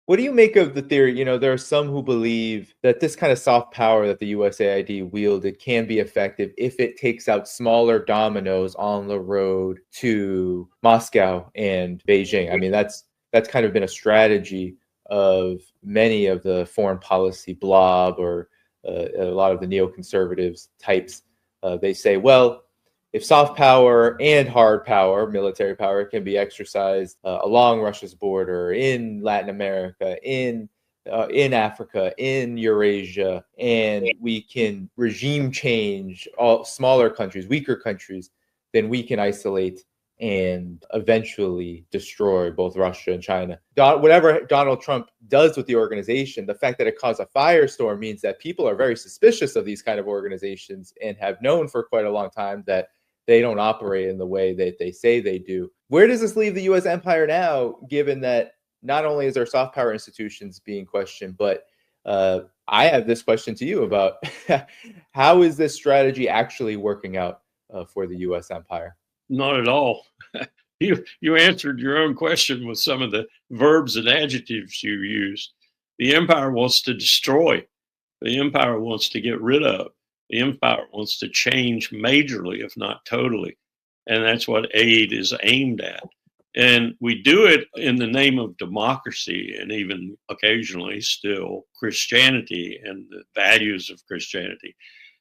What do you make of the theory? There are some who believe that this kind of soft power that the USAID wielded can be effective if it takes out smaller dominoes on the road to Moscow and Beijing. I mean, that's kind of been a strategy of many of the foreign policy blob or a lot of the neoconservatives types. They say, well, if soft power and hard power, military power, can be exercised along Russia's border, in Latin America, in Africa, in Eurasia, and we can regime change all smaller countries, weaker countries, then we can isolate and eventually destroy both Russia and China. Whatever Donald Trump does with the organization, the fact that it caused a firestorm means that people are very suspicious of these kind of organizations and have known for quite a long time that they don't operate in the way that they say they do. Where does this leave the U.S. empire now, given that not only is our soft power institutions being questioned, but I have this question to you about how is this strategy actually working out for the U.S. empire? Not at all. You answered your own question with some of the verbs and adjectives you used. The empire wants to destroy. The empire wants to get rid of. The empire wants to change majorly, if not totally. And that's what aid is aimed at. And we do it in the name of democracy and even occasionally still Christianity and the values of Christianity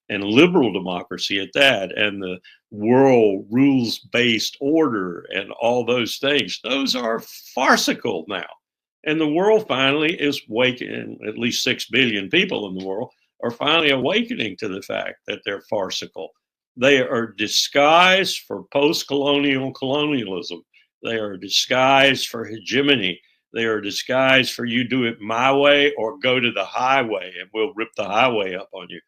and liberal democracy at that, and the world rules-based order and all those things. Those are farcical now. And the world finally is waking, at least 6 billion people in the world are finally awakening to the fact that they're farcical. They are disguised for post-colonial colonialism. They are disguised for hegemony. They are disguised for you do it my way or go to the highway and we'll rip the highway up on you.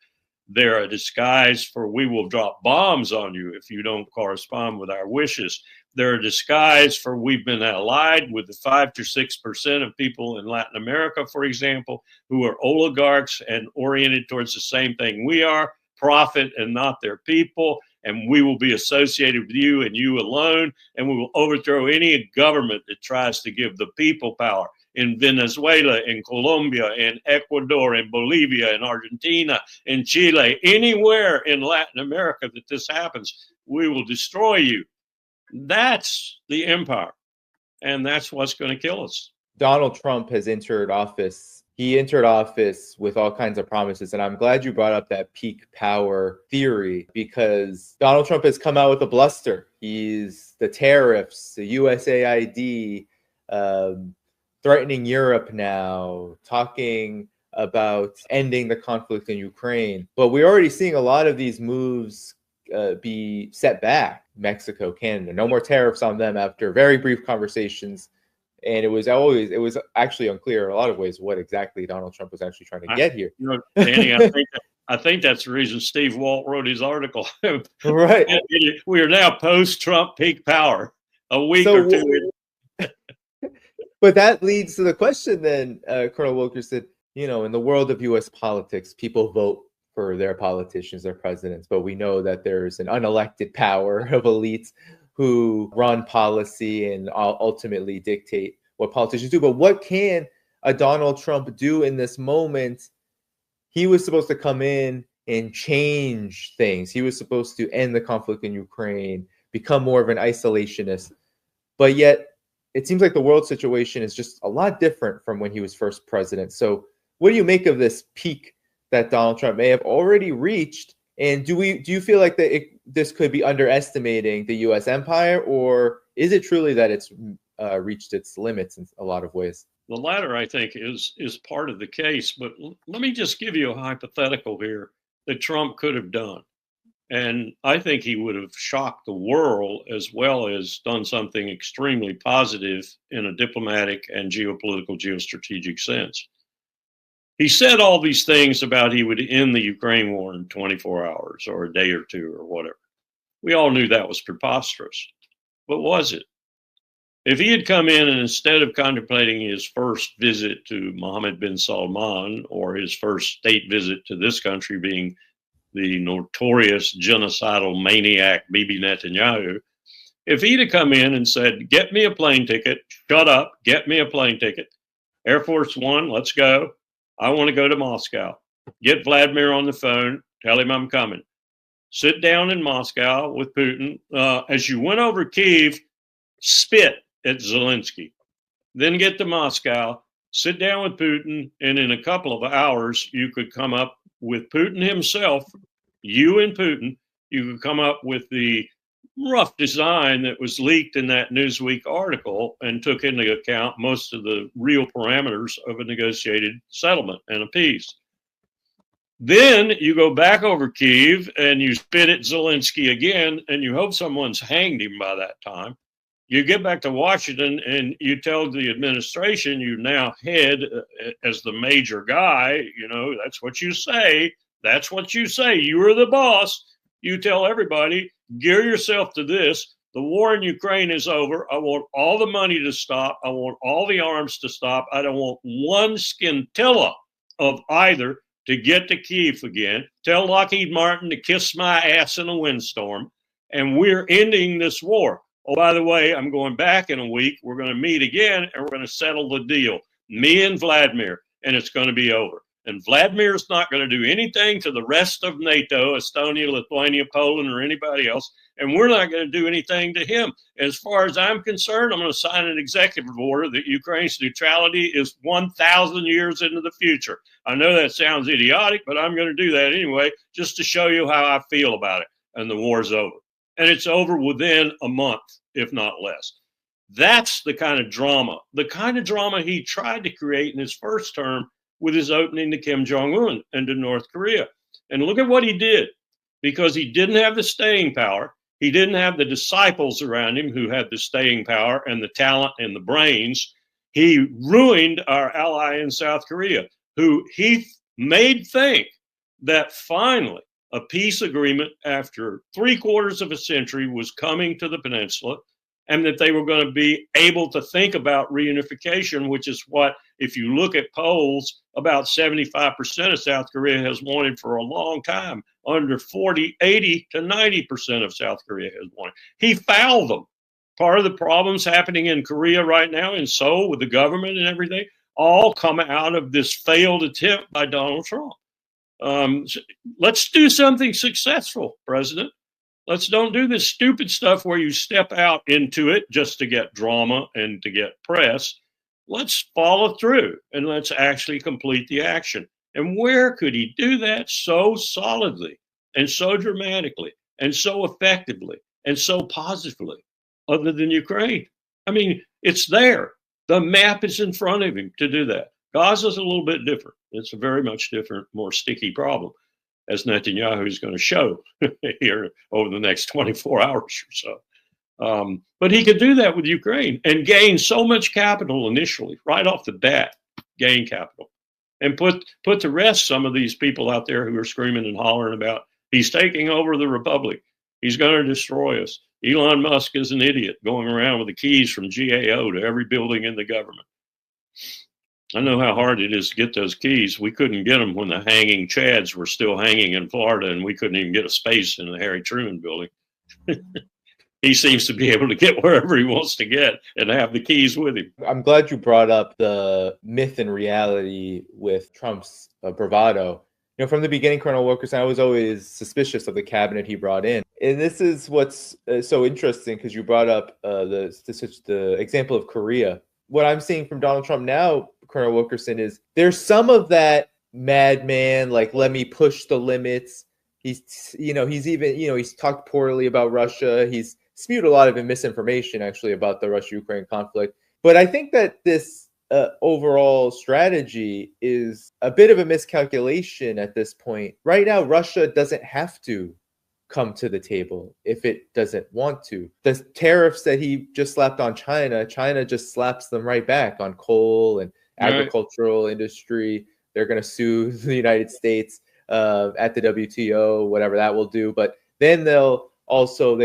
They're a disguise for we will drop bombs on you if you don't correspond with our wishes. They're a disguise for we've been allied with the 5 to 6% of people in Latin America, for example, who are oligarchs and oriented towards the same thing we are, profit and not their people. And we will be associated with you and you alone. And we will overthrow any government that tries to give the people power. In Venezuela, in Colombia, in Ecuador, in Bolivia, in Argentina, in Chile, anywhere in Latin America that this happens, we will destroy you. That's the empire. And that's what's going to kill us. Donald Trump has entered office. He entered office with all kinds of promises. And I'm glad you brought up that peak power theory, because Donald Trump has come out with a bluster. He's the tariffs, the USAID, threatening Europe now, talking about ending the conflict in Ukraine. But we're already seeing a lot of these moves be set back. Mexico, Canada, no more tariffs on them after very brief conversations. And it was actually unclear in a lot of ways what exactly Donald Trump was actually trying to get here. Danny, I think that's the reason Steve Walt wrote his article. Right. We are now post-Trump peak power, a week or two. But that leads to the question then, Colonel Wilkerson, in the world of U.S. politics, people vote for their politicians, their presidents, but we know that there's an unelected power of elites who run policy and ultimately dictate what politicians do. But what can a Donald Trump do in this moment? He was supposed to come in and change things. He was supposed to end the conflict in Ukraine, become more of an isolationist. But yet, it seems like the world situation is just a lot different from when he was first president. So what do you make of this peak that Donald Trump may have already reached? And do you feel like this could be underestimating the U.S. empire, or is it truly that it's reached its limits in a lot of ways? The latter, I think, is part of the case. But let me just give you a hypothetical here that Trump could have done. And I think he would have shocked the world as well as done something extremely positive in a diplomatic and geopolitical, geostrategic sense. He said all these things about he would end the Ukraine war in 24 hours or a day or two or whatever. We all knew that was preposterous. But was it? If he had come in and instead of contemplating his first visit to Mohammed bin Salman or his first state visit to this country being the notorious genocidal maniac Bibi Netanyahu, if he'd have come in and said, get me a plane ticket, shut up, get me a plane ticket, Air Force One, let's go. I want to go to Moscow. Get Vladimir on the phone. Tell him I'm coming. Sit down in Moscow with Putin. As you went over Kyiv, spit at Zelensky. Then get to Moscow, sit down with Putin, and in a couple of hours, you could come up with Putin himself, you and Putin, you could come up with the rough design that was leaked in that Newsweek article and took into account most of the real parameters of a negotiated settlement and a peace. Then you go back over Kyiv and you spit at Zelensky again, and you hope someone's hanged him by that time. You get back to Washington and you tell the administration you now head as the major guy. You know, that's what you say. That's what you say. You are the boss. You tell everybody, gear yourself to this. The war in Ukraine is over. I want all the money to stop. I want all the arms to stop. I don't want one scintilla of either to get to Kyiv again. Tell Lockheed Martin to kiss my ass in a windstorm. And we're ending this war. Oh, by the way, I'm going back in a week. We're going to meet again, and we're going to settle the deal. Me and Vladimir, and it's going to be over. And Vladimir's not going to do anything to the rest of NATO, Estonia, Lithuania, Poland, or anybody else. And we're not going to do anything to him. As far as I'm concerned, I'm going to sign an executive order that Ukraine's neutrality is 1,000 years into the future. I know that sounds idiotic, but I'm going to do that anyway, just to show you how I feel about it. And the war's over. And it's over within a month, if not less. That's the kind of drama he tried to create in his first term with his opening to Kim Jong-un and to North Korea. And look at what he did, because he didn't have the staying power. He didn't have the disciples around him who had the staying power and the talent and the brains. He ruined our ally in South Korea, who he made think that finally a peace agreement after 3/4 of a century was coming to the peninsula, and that they were going to be able to think about reunification, which is what, if you look at polls, about 75% of South Korea has wanted for a long time. Under 80 to 90% of South Korea has wanted. He fouled them. Part of the problems happening in Korea right now, in Seoul, with the government and everything, all come out of this failed attempt by Donald Trump. Let's do something successful, President. Let's don't do this stupid stuff where you step out into it just to get drama and to get press. Let's follow through and let's actually complete the action. And where could he do that so solidly and so dramatically and so effectively and so positively other than Ukraine? I mean, it's there. The map is in front of him to do that. Gaza's a little bit different. It's a very much different, more sticky problem, as Netanyahu is going to show here over the next 24 hours or so. But he could do that with Ukraine and gain so much capital initially, right off the bat, gain capital, and put to rest some of these people out there who are screaming and hollering about he's taking over the republic. He's going to destroy us. Elon Musk is an idiot going around with the keys from GAO to every building in the government. I know how hard it is to get those keys. We couldn't get them when the hanging Chads were still hanging in Florida, and we couldn't even get a space in the Harry Truman building. He seems to be able to get wherever he wants to get and have the keys with him. I'm glad you brought up the myth and reality with Trump's bravado. You know, from the beginning, Colonel Wilkerson, I was always suspicious of the cabinet he brought in. And this is what's so interesting, because you brought up the example of Korea. What I'm seeing from Donald Trump now, Colonel Wilkerson, is there's some of that madman, like, let me push the limits. He's talked poorly about Russia. He's spewed a lot of misinformation, actually, about the Russia-Ukraine conflict. But I think that this overall strategy is a bit of a miscalculation at this point. Right now, Russia doesn't have to come to the table if it doesn't want to. The tariffs that he just slapped on China just slaps them right back on coal and agricultural industry. They're going to sue the United States at the WTO, whatever that will do. But then they've also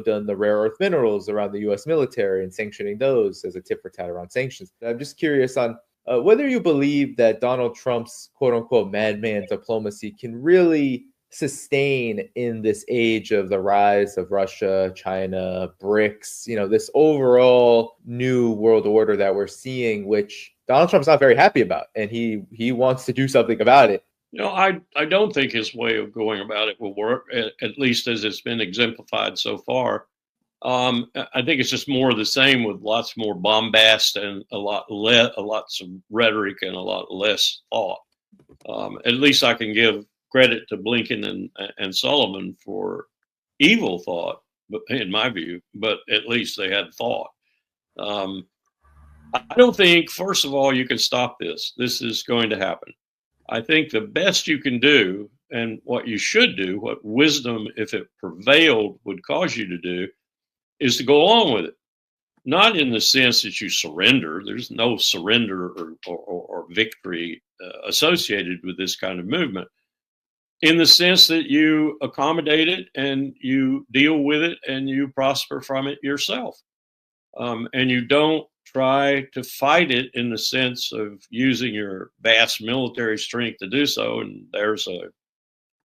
done the rare earth minerals around the U.S. military and sanctioning those as a tit for tat around sanctions. I'm just curious on whether you believe that Donald Trump's quote unquote madman diplomacy can really sustain in this age of the rise of Russia, China, BRICS, this overall new world order that we're seeing, which Donald Trump's not very happy about, and he wants to do something about it. I don't think his way of going about it will work, at least as it's been exemplified so far. I think it's just more of the same, with lots more bombast and lots of rhetoric and a lot less thought. At least I can give credit to Blinken and Sullivan for evil thought, but in my view, but at least they had thought. I don't think, first of all, you can stop this. This is going to happen. I think the best you can do, and what you should do, what wisdom, if it prevailed, would cause you to do, is to go along with it. Not in the sense that you surrender. There's no surrender or victory associated with this kind of movement. In the sense that you accommodate it and you deal with it and you prosper from it yourself. And you don't try to fight it in the sense of using your vast military strength to do so. And there's a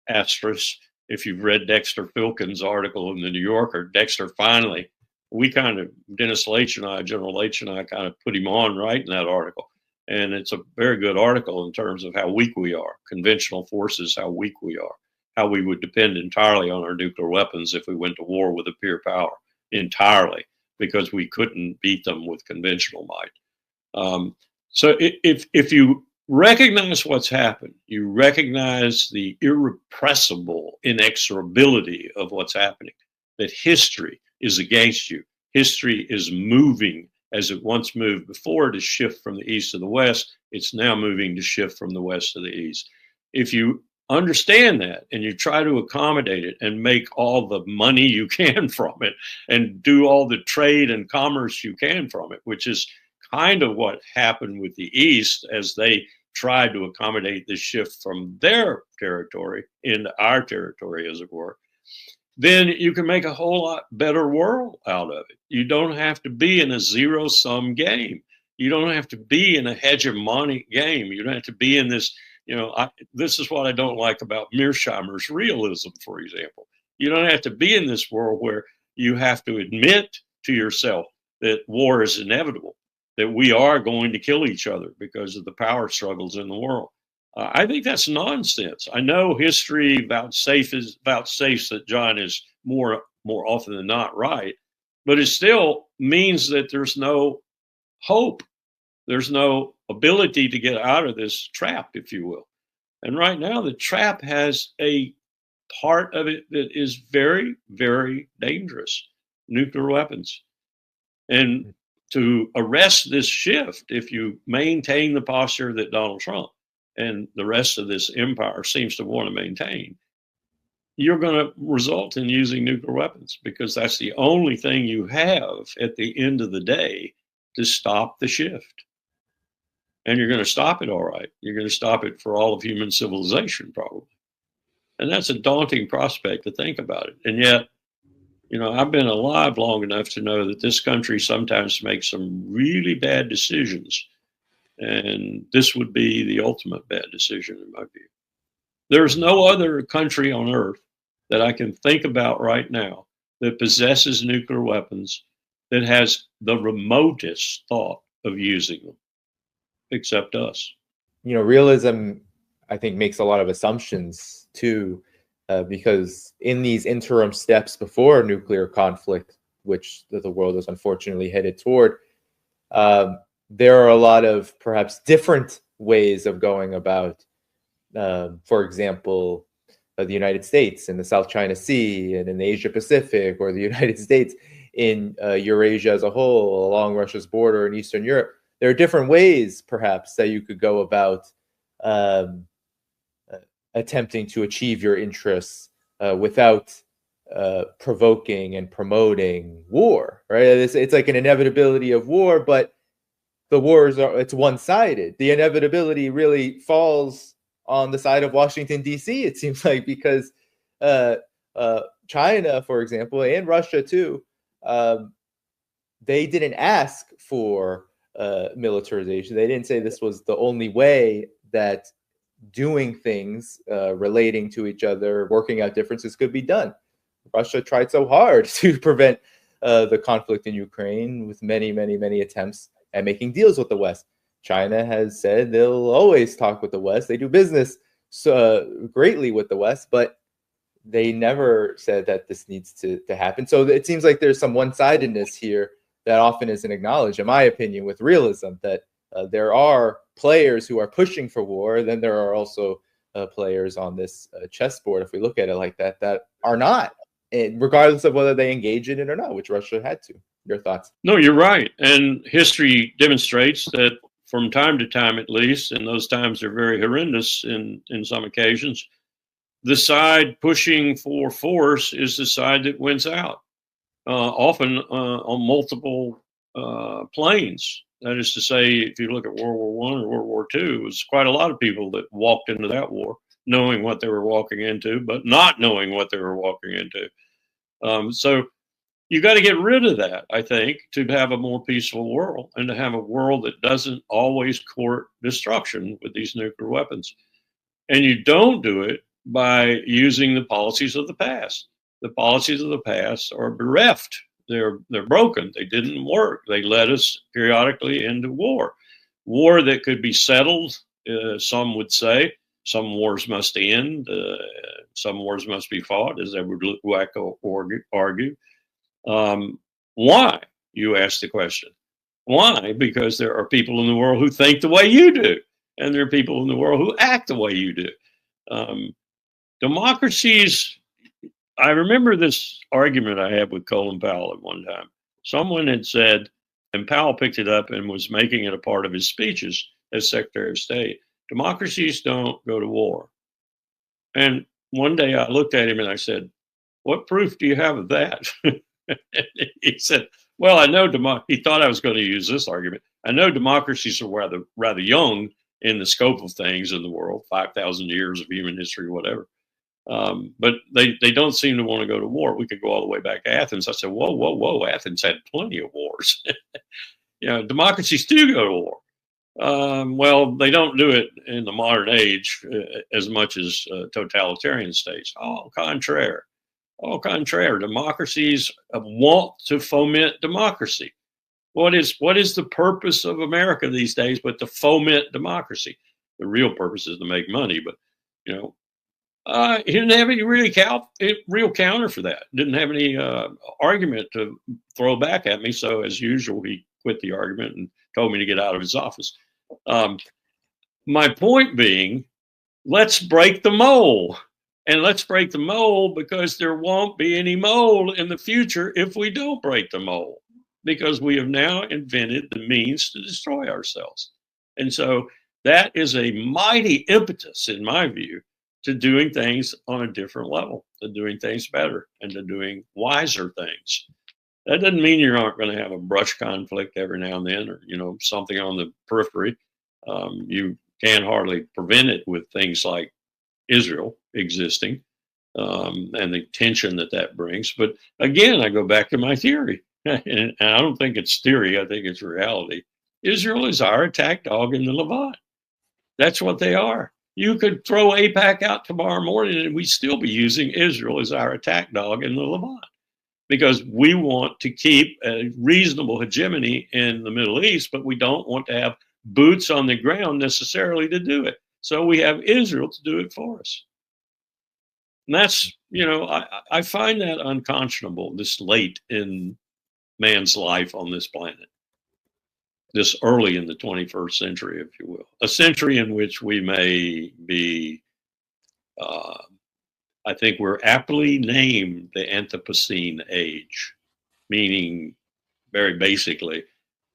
asterisk. If you've read Dexter Filkins' article in the New Yorker, Dexter finally, Dennis Leitch and I, General Leitch and I kind of put him on writing that article. And it's a very good article in terms of how weak we are, conventional forces, how weak we are, how we would depend entirely on our nuclear weapons if we went to war with a peer power entirely, because we couldn't beat them with conventional might. So if you recognize what's happened, you recognize the irrepressible inexorability of what's happening, that history is against you. History is moving as it once moved before to shift from the east to the west. It's now moving to shift from the west to the east. If you understand that and you try to accommodate it and make all the money you can from it and do all the trade and commerce you can from it, which is kind of what happened with the East as they tried to accommodate the shift from their territory into our territory, as it were, then you can make a whole lot better world out of it. You don't have to be in a zero-sum game. You don't have to be in a hegemonic game. You don't have to be in this, this is what I don't like about Mearsheimer's realism, for example. You don't have to be in this world where you have to admit to yourself that war is inevitable, that we are going to kill each other because of the power struggles in the world. I think that's nonsense. I know history vouchsafes that John is more often than not right, but it still means that there's no hope. There's no ability to get out of this trap, if you will. And right now, the trap has a part of it that is very, very dangerous: nuclear weapons. And to arrest this shift, if you maintain the posture that Donald Trump and the rest of this empire seems to want to maintain, you're going to result in using nuclear weapons, because that's the only thing you have at the end of the day to stop the shift. And you're going to stop it all right. You're going to stop it for all of human civilization, probably. And that's a daunting prospect to think about it. And yet, I've been alive long enough to know that this country sometimes makes some really bad decisions. And this would be the ultimate bad decision, in my view. There's no other country on earth that I can think about right now that possesses nuclear weapons that has the remotest thought of using them, except us. Realism, I think, makes a lot of assumptions too, because in these interim steps before nuclear conflict, which the world is unfortunately headed toward, there are a lot of perhaps different ways of going about, for example, the United States in the South China Sea and in the Asia Pacific, or the United States in Eurasia as a whole, along Russia's border in Eastern Europe. There are different ways, perhaps, that you could go about attempting to achieve your interests without provoking and promoting war, right? It's like an inevitability of war, but the wars it's one-sided. The inevitability really falls on the side of Washington, D.C., it seems like, because China, for example, and Russia too, they didn't ask for militarization. They didn't say this was the only way that doing things relating to each other, working out differences could be done. Russia tried so hard to prevent the conflict in Ukraine with many, many, many attempts at making deals with the West. China has said they'll always talk with the West. They do business greatly with the West, but they never said that this needs to happen. So it seems like there's some one-sidedness here that often isn't acknowledged, in my opinion, with realism, that there are players who are pushing for war. Then there are also players on this chessboard, if we look at it like that, that are not, and regardless of whether they engage in it or not, which Russia had to. Your thoughts? No, you're right. And history demonstrates that from time to time, at least, and those times are very horrendous in some occasions, the side pushing for force is the side that wins out, often on multiple planes. That is to say, if you look at World War I or World War II, it was quite a lot of people that walked into that war knowing what they were walking into, but not knowing what they were walking into. So you got to get rid of that, I think, to have a more peaceful world and to have a world that doesn't always court destruction with these nuclear weapons. And you don't do it by using the policies of the past. The policies of the past are bereft. They're broken. They didn't work. They led us periodically into war. War that could be settled, some would say. Some wars must end. Some wars must be fought, as Edward Wacko argued. Why? You ask the question. Why? Because there are people in the world who think the way you do, and there are people in the world who act the way you do. Democracies, I remember this argument I had with Colin Powell at one time. Someone had said, and Powell picked it up and was making it a part of his speeches as Secretary of State, democracies don't go to war. And one day I looked at him and I said, what proof do you have of that? He said, well, I know, he thought I was going to use this argument. I know democracies are rather young in the scope of things in the world, 5,000 years of human history, whatever. But they don't seem to want to go to war. We could go all the way back to Athens. I said, whoa, Athens had plenty of wars. Democracies do go to war. Well, they don't do it in the modern age as much as totalitarian states. Au contraire. Democracies want to foment democracy. What is the purpose of America these days but to foment democracy? The real purpose is to make money, but he didn't have any real counter for that. Didn't have any argument to throw back at me. So as usual, he quit the argument and told me to get out of his office. My point being, let's break the mold. And let's break the mold because there won't be any mold in the future if we don't break the mold, because we have now invented the means to destroy ourselves. And so that is a mighty impetus, in my view, to doing things on a different level, to doing things better and to doing wiser things. That doesn't mean you aren't going to have a brush conflict every now and then, or, something on the periphery. You can hardly prevent it with things like Israel existing and the tension that brings. But again, I go back to my theory, and I don't think it's theory. I think it's reality. Israel is our attack dog in the Levant. That's what they are. You could throw AIPAC out tomorrow morning and we'd still be using Israel as our attack dog in the Levant, because we want to keep a reasonable hegemony in the Middle East, but we don't want to have boots on the ground necessarily to do it. So we have Israel to do it for us. And that's, I find that unconscionable this late in man's life on this planet, this early in the 21st century, if you will, a century in which we may be, I think we're aptly named the Anthropocene age, meaning very basically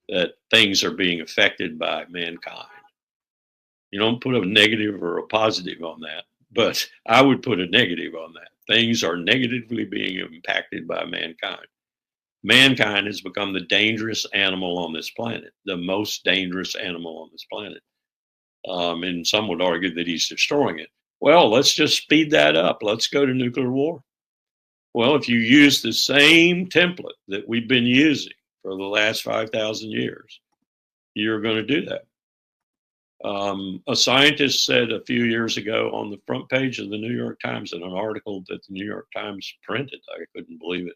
that things are being affected by mankind. You don't put a negative or a positive on that, but I would put a negative on that. Things are negatively being impacted by mankind. Mankind has become the dangerous animal on this planet, the most dangerous animal on this planet. And some would argue that he's destroying it. Well, let's just speed that up. Let's go to nuclear war. Well, if you use the same template that we've been using for the last 5,000 years, you're going to do that. A scientist said a few years ago on the front page of the New York Times, in an article that the New York Times printed, I couldn't believe it,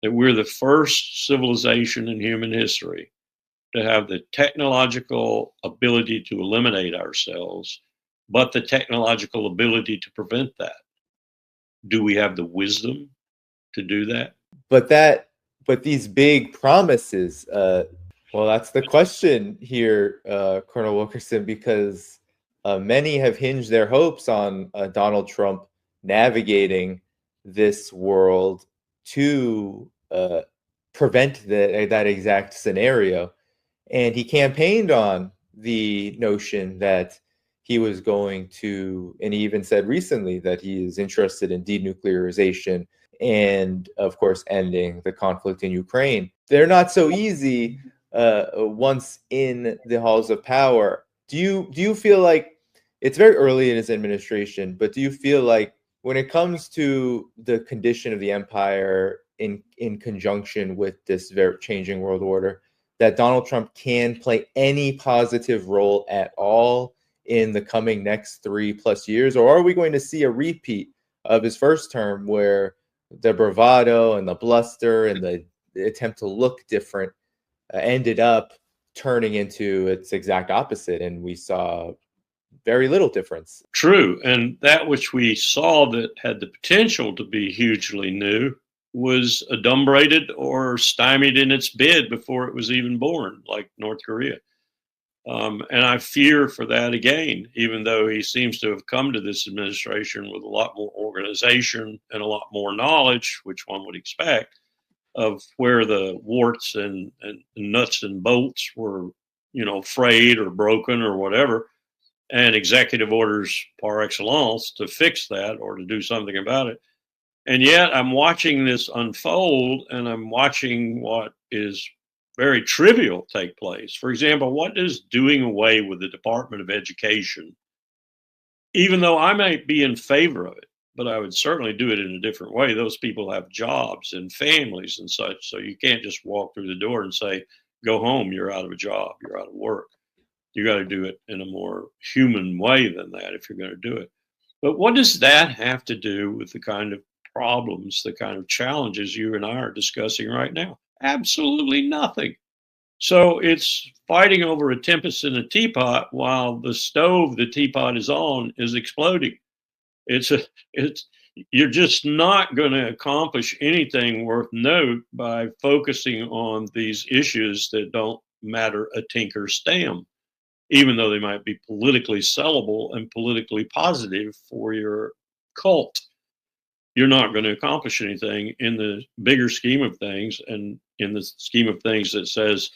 that we're the first civilization in human history to have the technological ability to eliminate ourselves, but the technological ability to prevent that. Do we have the wisdom to do that? But these big promises, well, that's the question here, Colonel Wilkerson, because many have hinged their hopes on Donald Trump navigating this world to prevent that exact scenario. And he campaigned on the notion that he was going to, and he even said recently that he is interested in denuclearization and, of course, ending the conflict in Ukraine. They're not so easy once in the halls of power. Do you feel like it's very early in his administration, but do you feel like when it comes to the condition of the empire in conjunction with this very changing world order, that Donald Trump can play any positive role at all in the coming next 3+ years? Or are we going to see a repeat of his first term where the bravado and the bluster and the attempt to look different ended up turning into its exact opposite, and we saw very little difference? True. And that which we saw that had the potential to be hugely new was adumbrated or stymied in its bid before it was even born, like North Korea. And I fear for that again, even though he seems to have come to this administration with a lot more organization and a lot more knowledge, which one would expect, of where the warts and nuts and bolts were, frayed or broken or whatever, and executive orders par excellence to fix that or to do something about it. And yet I'm watching this unfold, and I'm watching what is very trivial take place. For example, what does doing away with the Department of Education, even though I might be in favor of it, but I would certainly do it in a different way. Those people have jobs and families and such, so you can't just walk through the door and say, go home, you're out of a job, you're out of work. You got to do it in a more human way than that if you're going to do it. But what does that have to do with the kind of problems, the kind of challenges you and I are discussing right now? Absolutely nothing. So it's fighting over a tempest in a teapot while the stove the teapot is on is exploding. You're just not going to accomplish anything worth note by focusing on these issues that don't matter a tinker's stem, even though they might be politically sellable and politically positive for your cult. You're not going to accomplish anything in the bigger scheme of things, and in the scheme of things that says,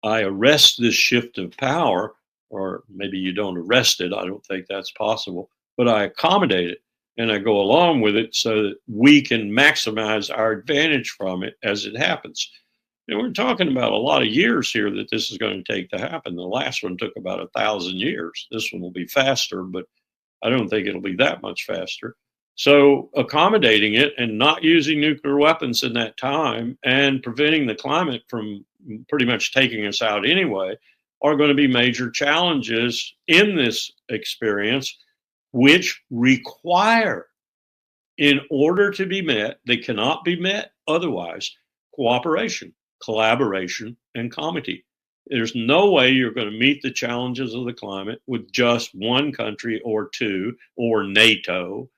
I arrest this shift of power, or maybe you don't arrest it. I don't think that's possible, but I accommodate it and I go along with it so that we can maximize our advantage from it as it happens. And we're talking about a lot of years here that this is going to take to happen. The last one took about 1,000 years. This one will be faster, but I don't think it'll be that much faster. So accommodating it and not using nuclear weapons in that time and preventing the climate from pretty much taking us out anyway are going to be major challenges in this experience, which require, in order to be met, they cannot be met otherwise, cooperation, collaboration, and comity. There's no way you're going to meet the challenges of the climate with just one country or two or NATO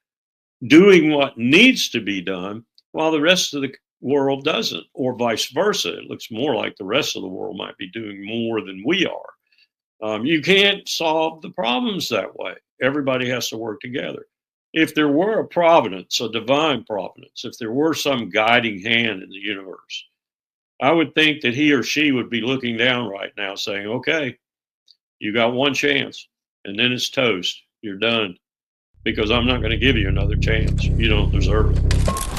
doing what needs to be done while the rest of the world doesn't, or vice versa. It looks more like the rest of the world might be doing more than we are. You can't solve the problems that way. Everybody has to work together. If there were a providence, a divine providence, if there were some guiding hand in the universe, I would think that he or she would be looking down right now saying, okay, you got one chance and then it's toast. You're done, because I'm not going to give you another chance. You don't deserve it.